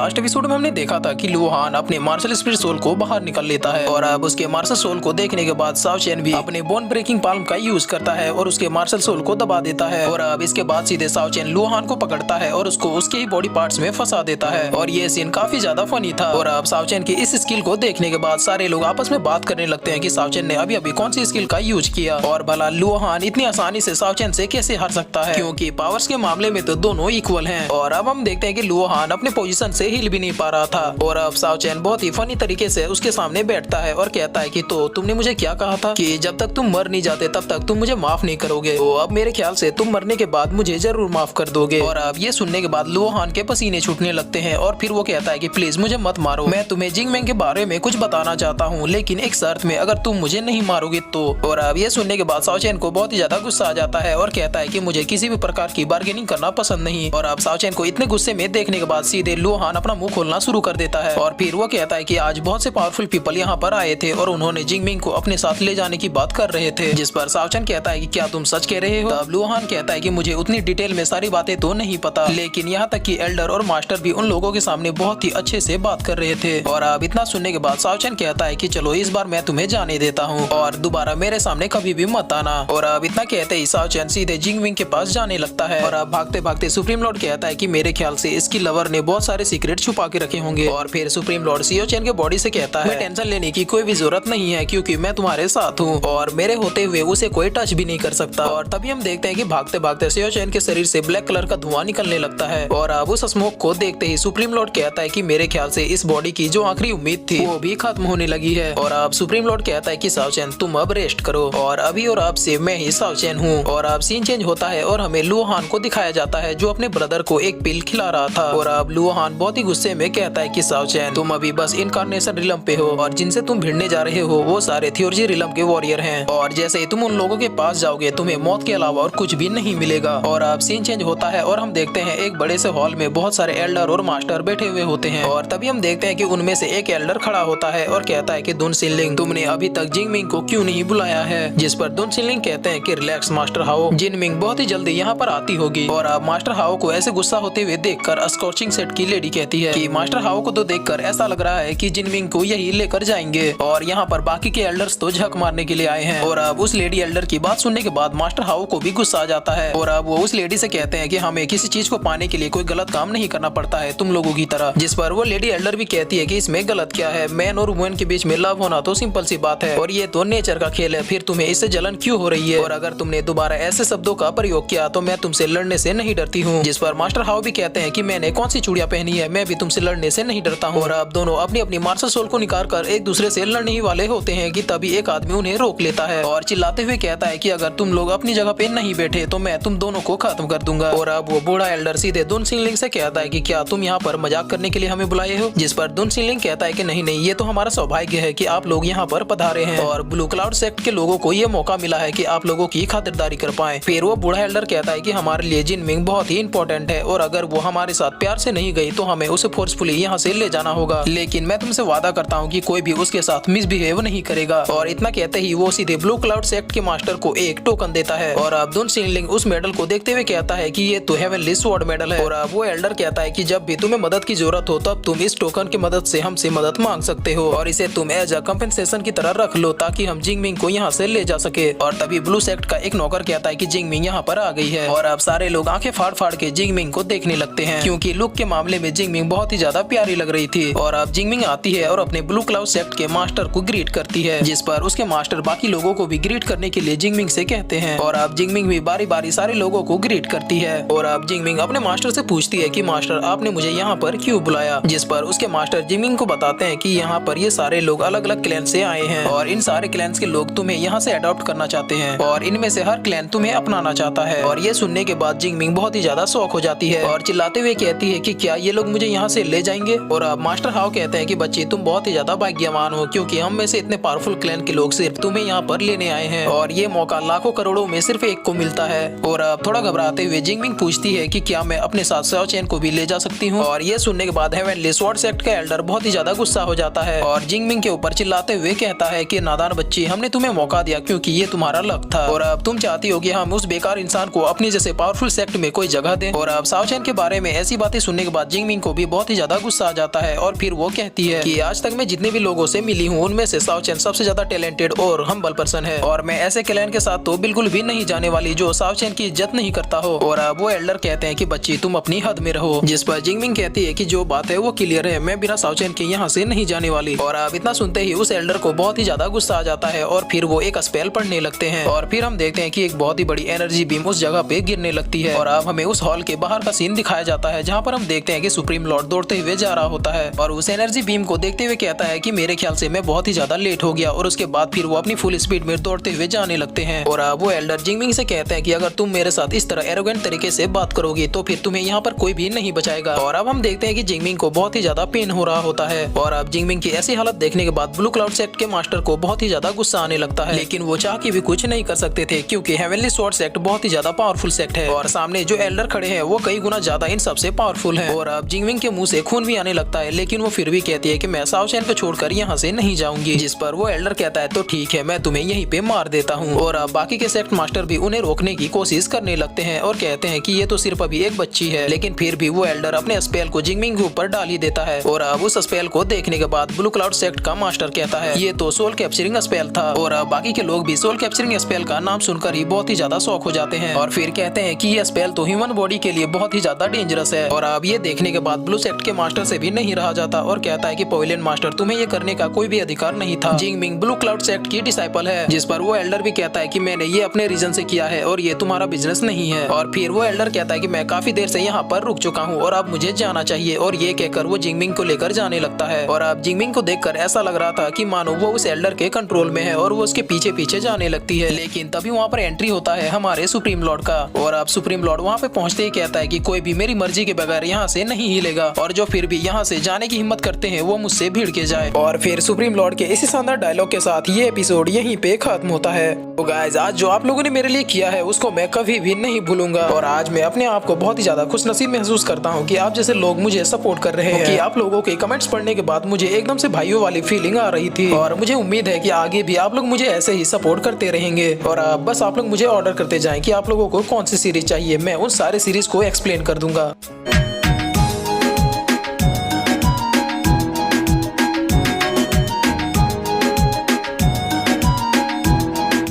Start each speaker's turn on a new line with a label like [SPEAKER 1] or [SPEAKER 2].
[SPEAKER 1] Last episode में हमने देखा था कि लुओ हान अपने मार्शल स्पिरिट सोल को बाहर निकल लेता है और अब उसके मार्शल सोल को देखने के बाद शाओ चेन भी अपने बोन ब्रेकिंग पाल्म का यूज करता है और उसके मार्शल सोल को दबा देता है। और अब इसके बाद सीधे शाओ चेन लुओ हान को पकड़ता है और उसको उसके ही बॉडी पार्ट्स में फंसा देता है और ये सीन काफी ज्यादा फनी था। और अब शाओ चेन की इस स्किल को देखने के बाद सारे लोग आपस में बात करने लगते हैं कि शाओ चेन ने अभी अभी कौन सी स्किल का यूज किया और भला लुओ हान इतनी आसानी से शाओ चेन से कैसे हार सकता है, क्योंकि पावर्स के मामले में तो दोनों इक्वल हैं। और अब हम देखते हैं कि लुओ हान अपने पोजीशन से हिल भी नहीं पा रहा था और अब शाओ चेन बहुत ही फनी तरीके से उसके सामने बैठता है और कहता है कि तो तुमने मुझे क्या कहा था कि जब तक तुम मर नहीं जाते तब तक तुम मुझे माफ नहीं करोगे, तो अब मेरे ख्याल से तुम मरने के बाद मुझे जरूर माफ कर दोगे। और अब ये सुनने के बाद लुओ हान के पसीने छूटने लगते हैं और फिर वो कहता है कि प्लीज मुझे मत मारो, मैं तुम्हें जिंगमैंग के बारे में कुछ बताना चाहता हूँ लेकिन एक शर्त में, अगर तुम मुझे नहीं मारोगे तो। और अब ये सुनने के बाद शाओ चेन को बहुत ही ज्यादा गुस्सा आ जाता है और कहता है कि मुझे किसी भी प्रकार की बार्गेनिंग करना पसंद नहीं। और अब शाओ चेन को इतने गुस्से में देखने के बाद सीधे लुओ हान अपना मुंह खोलना शुरू कर देता है और फिर वो कहता है कि आज बहुत से पावरफुल पीपल यहाँ पर आए थे और उन्होंने जिंगमिंग को अपने साथ ले जाने की बात कर रहे थे, जिस पर शाओ चेन कहता है कि क्या तुम सच कह रहे हो। तब लुओ हान कहता है कि मुझे उतनी डिटेल में सारी बातें तो नहीं पता, लेकिन यहाँ तक कि एल्डर और मास्टर भी उन लोगों के सामने बहुत ही अच्छे से बात कर रहे थे। और अब इतना सुनने के बाद शाओ चेन कहता है कि चलो इस बार मैं तुम्हें जाने देता हूँ और दोबारा मेरे सामने कभी भी मत आना। और अब इतना कहते ही शाओ चेन सीधे जिंगमिंग के पास जाने लगता है और अब भागते भागते सुप्रीम लॉर्ड कहता है कि मेरे ख्याल से इसकी लवर ने बहुत सारे सीक्रेट छुपा के रखे होंगे। और फिर सुप्रीम लॉर्ड शाओ चेन के बॉडी से कहता है टेंशन लेने की कोई भी जरूरत नहीं है क्योंकि मैं तुम्हारे साथ हूँ और मेरे होते हुए उसे कोई टच भी नहीं कर सकता। और तभी हम देखते हैं कि भागते भागते शाओ चेन के शरीर से ब्लैक कलर का धुआं निकलने लगता है और अब उस स्मोक को देखते ही सुप्रीम लॉर्ड कहता है कि मेरे ख्याल से इस बॉडी की जो आखिरी उम्मीद थी वो भी खत्म होने लगी है। और अब सुप्रीम लॉर्ड कहता है कि शाओ चेन तुम अब रेस्ट करो और अभी और अब से मैं ही शाओ चेन हूँ। और अब सीन चेंज होता है और हमें लुओ हान को दिखाया जाता है जो अपने ब्रदर को एक पिल खिला रहा था। और अब लुओ हान बहुत ही गुस्से में कहता है कि शाओ चेन तुम अभी बस इनकारनेशन रिलम पे हो और जिनसे तुम भिड़ने जा रहे हो वो सारे थियोरजी रिलम के वॉरियर हैं और जैसे ही तुम उन लोगों के पास जाओगे तुम्हें मौत के अलावा और कुछ भी नहीं मिलेगा। और अब सीन चेंज होता है और हम देखते हैं एक बड़े से हॉल में बहुत सारे एल्डर और मास्टर बैठे हुए होते हैं और तभी हम देखते हैं कि उनमें से एक एल्डर खड़ा होता है और कहता है कि दुन सिनलिंग तुमने अभी तक जिंगमिंग को क्यों नहीं बुलाया है, जिस पर दुन सिनलिंग कहते हैं कि रिलैक्स मास्टर हाओ, जिनमिंग बहुत ही जल्दी यहाँ पर आती होगी। और अब मास्टर हाओ को ऐसे गुस्सा होते हुए देखकर स्कॉचिंग सेट की लेडी कहती है कि मास्टर हाओ को तो देखकर ऐसा लग रहा है कि जिनमिंग को यही लेकर जाएंगे और यहाँ पर बाकी के एल्डर्स तो झक मारने के लिए आए हैं। और अब उस लेडी एल्डर की बात सुनने के बाद मास्टर हाओ को भी गुस्सा आ जाता है और अब वो उस लेडी से कहते हैं कि हमें किसी चीज को पाने के लिए कोई गलत काम नहीं करना पड़ता है तुम लोगों की तरह, जिस पर वो लेडी एल्डर भी कहती है कि इसमें गलत क्या है, मैन और वुमेन के बीच में लव होना तो सिंपल सी बात है और ये तो नेचर का खेल है, फिर तुम्हें इससे जलन क्यों हो रही है और अगर तुमने दोबारा ऐसे शब्दों का प्रयोग किया तो मैं तुमसे लड़ने से नहीं डरती हूँ। जिस पर मास्टर हाओ भी कहते हैं कि मैंने कौन सी चूड़ियां पहनी है, मैं भी तुमसे लड़ने से नहीं डरता हूँ। और अब दोनों अपनी अपनी मार्शल सोल को निकाल कर एक दूसरे से लड़ने ही वाले होते हैं कि तभी एक आदमी उन्हें रोक लेता है और चिल्लाते हुए कहता है कि अगर तुम लोग अपनी जगह पे नहीं बैठे तो मैं तुम दोनों को खत्म कर दूंगा। और अब वो बूढ़ा एल्डर सीधे दुन सिनलिंग से कहता है कि क्या तुम यहाँ पर मजाक करने के लिए हमें बुलाए हो, जिस पर दुन सिनलिंग कहता है कि नहीं नहीं, ये तो हमारा सौभाग्य है कि आप लोग यहाँ पर पधारे हैं और ब्लू क्लाउड सेक्ट के लोगों को ये मौका मिला है कि आप लोगों की खातिरदारी कर पाए। फिर वो बूढ़ा एल्डर कहता है कि हमारे लिए जिनमिंग बहुत ही इंपॉर्टेंट है और अगर वो हमारे साथ प्यार से नहीं गई तो हमें उसे फोर्सफुली यहाँ से ले जाना होगा, लेकिन मैं तुमसे वादा करता हूँ कि कोई भी उसके साथ मिसबिहेव नहीं करेगा। और इतना कहते ही वो सीधे ब्लू क्लाउड सेक्ट के मास्टर को एक टोकन देता है और अब दुन सिनलिंग उस मेडल को देखते हुए कहता है कि ये तो हेवनली स्वॉर्ड मेडल है। और अब वो एल्डर कहता है कि जब भी तुम्हें मदद की जरूरत हो तब तुम इस टोकन की मदद से हमसे मदद मांग सकते हो और इसे तुम एज अ कंपेंसेशन की तरह रख लो ताकि हम जिंगमिंग को यहाँ से ले जा सके। और तभी ब्लू सेक्ट का एक नौकर कहता है कि जिंगमिंग यहाँ पर आ गई है और अब सारे लोग आंखें फाड़ फाड़ के जिंगमिंग को देखने लगते हैं क्योंकि लुक के मामले में जिंगमिंग बहुत ही ज्यादा प्यारी लग रही थी। और अब जिंगमिंग आती है और अपने ब्लू क्लाउड सेक्ट के मास्टर को ग्रीट करती है, जिस पर उसके मास्टर बाकी लोगों को भी ग्रीट करने के लिए जिंगमिंग से कहते हैं। और अब जिंगमिंग भी बारी बारी सारे लोगों को ग्रीट करती है और अब जिंगमिंग अपने मास्टर से पूछती है कि मास्टर आपने मुझे यहाँ पर क्यों बुलाया, जिस पर उसके मास्टर जिंगमिंग को बताते हैं कि यहाँ पर ये सारे लोग अलग अलग क्लैन से आए हैं और इन सारे क्लैंस के लोग तुम्हें यहाँ से अडॉप्ट करना चाहते हैं और इनमें से हर क्लैन तुम्हें अपनाना चाहता है। और ये सुनने के बाद जिंगमिंग बहुत ही ज्यादा शौक हो जाती है और चिल्लाते हुए कहती है कि क्या ये लोग मुझे यहाँ से ले जाएंगे। और अब मास्टर हाओ कहते हैं कि बच्चे तुम बहुत ही ज्यादा भाग्यवान हो क्योंकि हम में से इतने पावरफुल क्लैन के लोग सिर्फ तुम्हें यहाँ पर लेने आए हैं और ये मौका लाखों करोड़ों में सिर्फ एक को मिलता है। और अब थोड़ा घबराते हुए जिंगमिंग पूछती है कि क्या मैं अपने साथ शाओ चेन को भी ले जा सकती हूँ। और ये सुनने के बाद हेवनली स्वॉर्ड सेक्ट का एल्डर बहुत ही ज्यादा गुस्सा हो जाता है और जिंगमिंग के ऊपर चिल्लाते हुए कहता है कि नादान बच्ची, हमने तुम्हें मौका दिया क्योंकि ये तुम्हारा लक था और अब तुम चाहती हो कि हम उस बेकार इंसान को अपने जैसे पावरफुल सेक्ट में कोई जगह दें। और अब शाओ चेन के बारे में ऐसी बातें सुनने के बाद जिंगमिंग को को भी बहुत ही ज्यादा गुस्सा आ जाता है और फिर वो कहती है कि आज तक मैं जितने भी लोगों से मिली हूँ उनमें से साओ चैन सबसे ज्यादा टैलेंटेड और हम्बल पर्सन है और मैं ऐसे क्लैन के साथ तो बिल्कुल भी नहीं जाने वाली जो साओ चैन की इज्जत नहीं करता हो। और अब वो एल्डर कहते हैं कि बच्ची तुम अपनी हद में रहो, जिस पर जिंगमिंग कहती है कि जो बात है वो क्लियर है, मैं बिना साओ चैन के यहाँ से नहीं जाने वाली। और अब इतना सुनते ही उस एल्डर को बहुत ही ज्यादा गुस्सा आ जाता है और फिर वो एक स्पेल पढ़ने लगते हैं और फिर हम देखते हैं कि एक बहुत ही बड़ी एनर्जी बीम उस जगह पे गिरने लगती है। और अब हमें उस हॉल के बाहर का सीन दिखाया जाता है जहाँ पर हम देखते हैं कि सुप्रीम लॉर्ड दौड़ते हुए जा रहा होता है और उस एनर्जी बीम को देखते हुए कहता है कि मेरे ख्याल से मैं बहुत ही ज्यादा लेट हो गया। और उसके बाद फिर वो अपनी फुल स्पीड में दौड़ते हुए जाने लगते हैं। और अब वो एल्डर जिंगमिंग से कहते हैं कि अगर तुम मेरे साथ इस तरह एरोगेंट तरीके से बात करोगे तो फिर तुम्हें यहाँ पर कोई भी नहीं बचाएगा। और अब हम देखते हैं कि जिंगमिंग को बहुत ही ज्यादा पेन हो रहा होता है और अब जिंगमिंग की ऐसी हालत देखने के बाद ब्लू क्लाउड सेक्ट के मास्टर को बहुत ही ज्यादा गुस्सा आने लगता है, लेकिन वो चाह के भी कुछ नहीं कर सकते थे क्योंकि हेवनली स्वॉर्ड सेक्ट बहुत ही ज्यादा पावरफुल सेक्ट है और सामने जो एल्डर खड़े हैं वो कई गुना ज्यादा इन सबसे पावरफुल है। और अब जिंगमिंग के मुंह से खून भी आने लगता है, लेकिन वो फिर भी कहती है कि मैं साओ चैन को छोड़कर यहाँ से नहीं जाऊंगी, जिस पर वो एल्डर कहता है तो ठीक है, मैं तुम्हें यहीं पे मार देता हूँ। और अब बाकी के सेक्ट मास्टर भी उन्हें रोकने की कोशिश करने लगते हैं और कहते हैं कि ये तो सिर्फ अभी एक बच्ची है, लेकिन फिर भी वो एल्डर अपने स्पेल को जिंगमिंग के ऊपर डाल ही देता है। और अब उस स्पेल को देखने के बाद ब्लू क्लाउड सेक्ट का मास्टर कहता है ये तो सोल कैप्चरिंग स्पेल था। और अब बाकी के लोग भी सोल कैप्चरिंग स्पेल का नाम सुनकर ही बहुत ही ज्यादा शॉक हो जाते हैं और फिर कहते हैं कि ये स्पेल तो ह्यूमन बॉडी के लिए बहुत ही ज्यादा डेंजरस है। और अब ये देखने के बाद ब्लू सेक्ट के मास्टर से भी नहीं रहा जाता और कहता है कि पवेलियन मास्टर तुम्हें ये करने का कोई भी अधिकार नहीं था, जिंगमिंग ब्लू क्लाउड सेक्ट की डिसाइपल है। जिस पर वो एल्डर भी कहता है कि मैंने ये अपने रीजन से किया है और ये तुम्हारा बिजनेस नहीं है। और फिर वो एल्डर कहता है कि मैं काफी देर से यहाँ पर रुक चुका हूँ और अब मुझे जाना चाहिए। और ये कहकर वो जिंगमिंग को लेकर जाने लगता है और अब जिंगमिंग को देखकर ऐसा लग रहा था कि मानो वो उस एल्डर के कंट्रोल में है और वो उसके पीछे पीछे जाने लगती है। लेकिन तभी वहाँ पर एंट्री होता है हमारे सुप्रीम लॉर्ड का और अब सुप्रीम लॉर्ड वहाँ पे पहुँचते ही कहता है कि कोई भी मेरी मर्जी के बगैर यहाँ से नहीं हिलेगा और जो फिर भी यहाँ से जाने की हिम्मत करते हैं वो मुझसे भीड़ के जाए। और फिर सुप्रीम लॉर्ड के इसी शानदार डायलॉग के साथ ये एपिसोड यहीं पे खत्म होता है। तो गाइस आज जो आप लोगों ने मेरे लिए किया है उसको मैं कभी भी नहीं भूलूंगा और आज मैं अपने आप को बहुत ही ज्यादा खुशनसीब महसूस करता हूँ कि आप जैसे लोग मुझे सपोर्ट कर रहे हैं। कि आप लोगों के कमेंट्स पढ़ने के बाद मुझे एकदम से भाइयों वाली फीलिंग आ रही थी और मुझे उम्मीद है कि आगे भी आप लोग मुझे ऐसे ही सपोर्ट करते रहेंगे। और बस आप लोग मुझे ऑर्डर करते जाएं कि आप लोगों को कौन सी सीरीज चाहिए, मैं उन सारे सीरीज को एक्सप्लेन कर दूंगा।